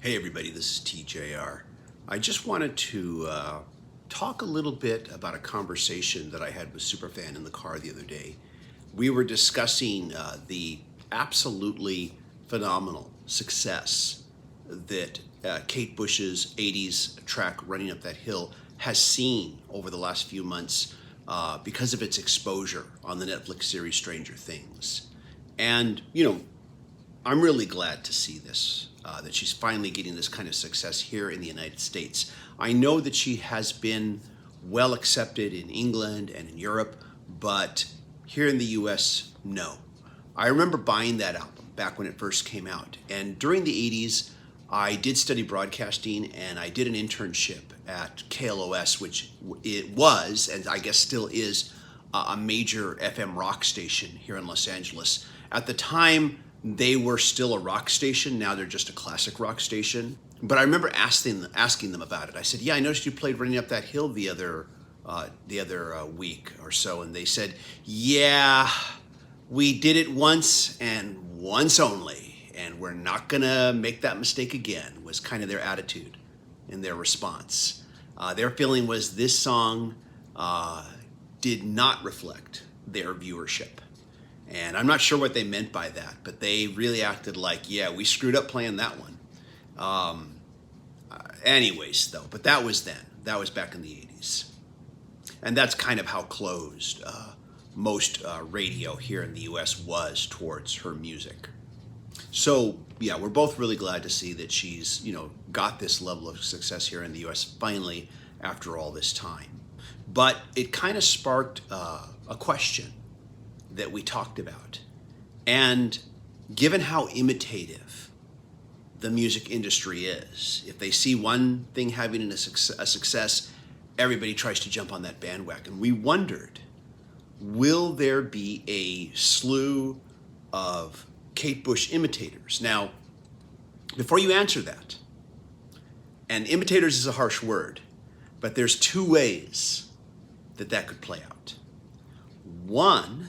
Hey everybody, this is TJR. I just wanted to talk a little bit about a conversation that I had with Superfan in the car the other day. We were discussing the absolutely phenomenal success that Kate Bush's 80s track Running Up That Hill has seen over the last few months because of its exposure on the Netflix series Stranger Things. And, I'm really glad to see this, that she's finally getting this kind of success here in the United States. I know that she has been well accepted in England and in Europe, but here in the US, no. I remember buying that album back when it first came out. And during the 80s, I did study broadcasting and I did an internship at KLOS, which it was, and I guess still is, a major FM rock station here in Los Angeles. At the time, they were still a rock station. Now they're just a classic rock station. But I remember asking them about it. I said, "Yeah, I noticed you played Running Up That Hill the other week or so," and they said, "Yeah, we did it once and once only, and we're not gonna make that mistake again." Was kind of their attitude and their response. Their feeling was this song did not reflect their viewership. And I'm not sure what they meant by that, but they really acted like, yeah, we screwed up playing that one. Anyways, though, but that was then. That was back in the 80s. And that's kind of how closed most radio here in the US was towards her music. So, yeah, we're both really glad to see that she's, got this level of success here in the US finally after all this time. But it kind of sparked a question that we talked about. And given how imitative the music industry is, if they see one thing having a success, everybody tries to jump on that bandwagon. We wondered, will there be a slew of Kate Bush imitators? Now, before you answer that, and imitators is a harsh word, but there's two ways that could play out. One,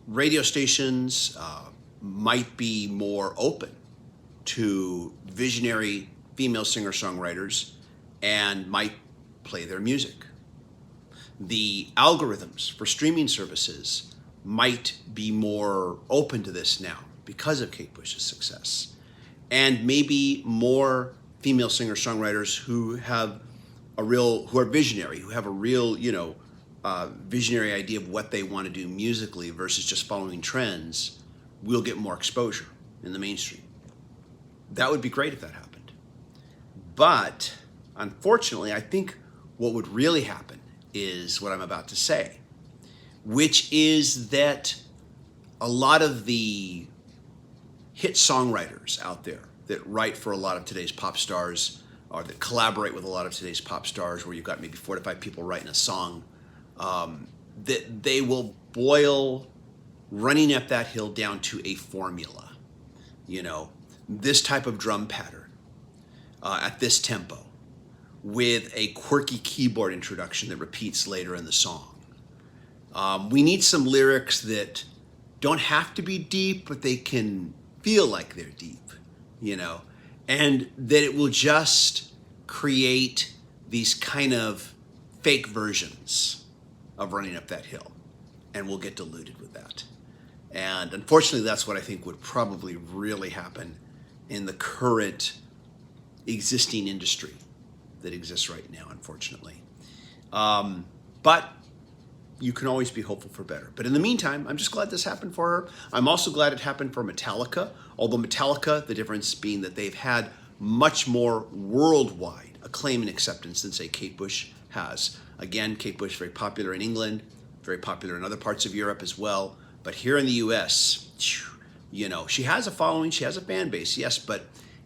radio stations might be more open to visionary female singer-songwriters and might play their music. The algorithms for streaming services might be more open to this now because of Kate Bush's success. And maybe more female singer-songwriters who are visionary, who have a real, visionary idea of what they want to do musically versus just following trends, will get more exposure in the mainstream. That would be great if that happened. But unfortunately, I think what would really happen is what I'm about to say, which is that a lot of the hit songwriters out there that write for a lot of today's pop stars, or that collaborate with a lot of today's pop stars, where you've got maybe 4 to 5 people writing a song, that they will boil Running Up That Hill down to a formula. This type of drum pattern at this tempo with a quirky keyboard introduction that repeats later in the song. We need some lyrics that don't have to be deep, but they can feel like they're deep, and that it will just create these kind of fake versions of Running Up That Hill, and we'll get diluted with that. And unfortunately, that's what I think would probably really happen in the current existing industry that exists right now, unfortunately. But you can always be hopeful for better. But in the meantime, I'm just glad this happened for her. I'm also glad it happened for Metallica, although Metallica, the difference being that they've had much more worldwide acclaim and acceptance than, say, Kate Bush has. Again, Kate Bush, very popular in England, very popular in other parts of Europe as well. But here in the US, she has a following, she has a fan base, yes, but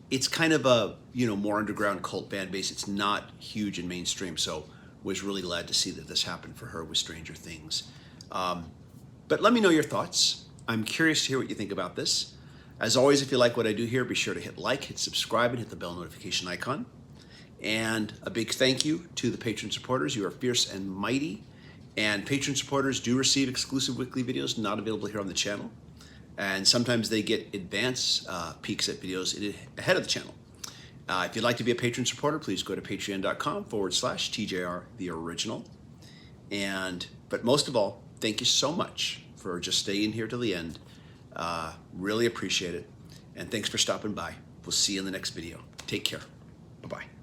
it's kind of a, more underground cult fan base. It's not huge and mainstream, so was really glad to see that this happened for her with Stranger Things. But let me know your thoughts. I'm curious to hear what you think about this. As always, if you like what I do here, be sure to hit like, hit subscribe, and hit the bell notification icon. And a big thank you to the patron supporters. You are fierce and mighty. And patron supporters do receive exclusive weekly videos not available here on the channel. And sometimes they get advance peeks at videos ahead of the channel. If you'd like to be a patron supporter, please go to patreon.com/TJR the original. But most of all, thank you so much for just staying here till the end. Really appreciate it. And thanks for stopping by. We'll see you in the next video. Take care. Bye-bye.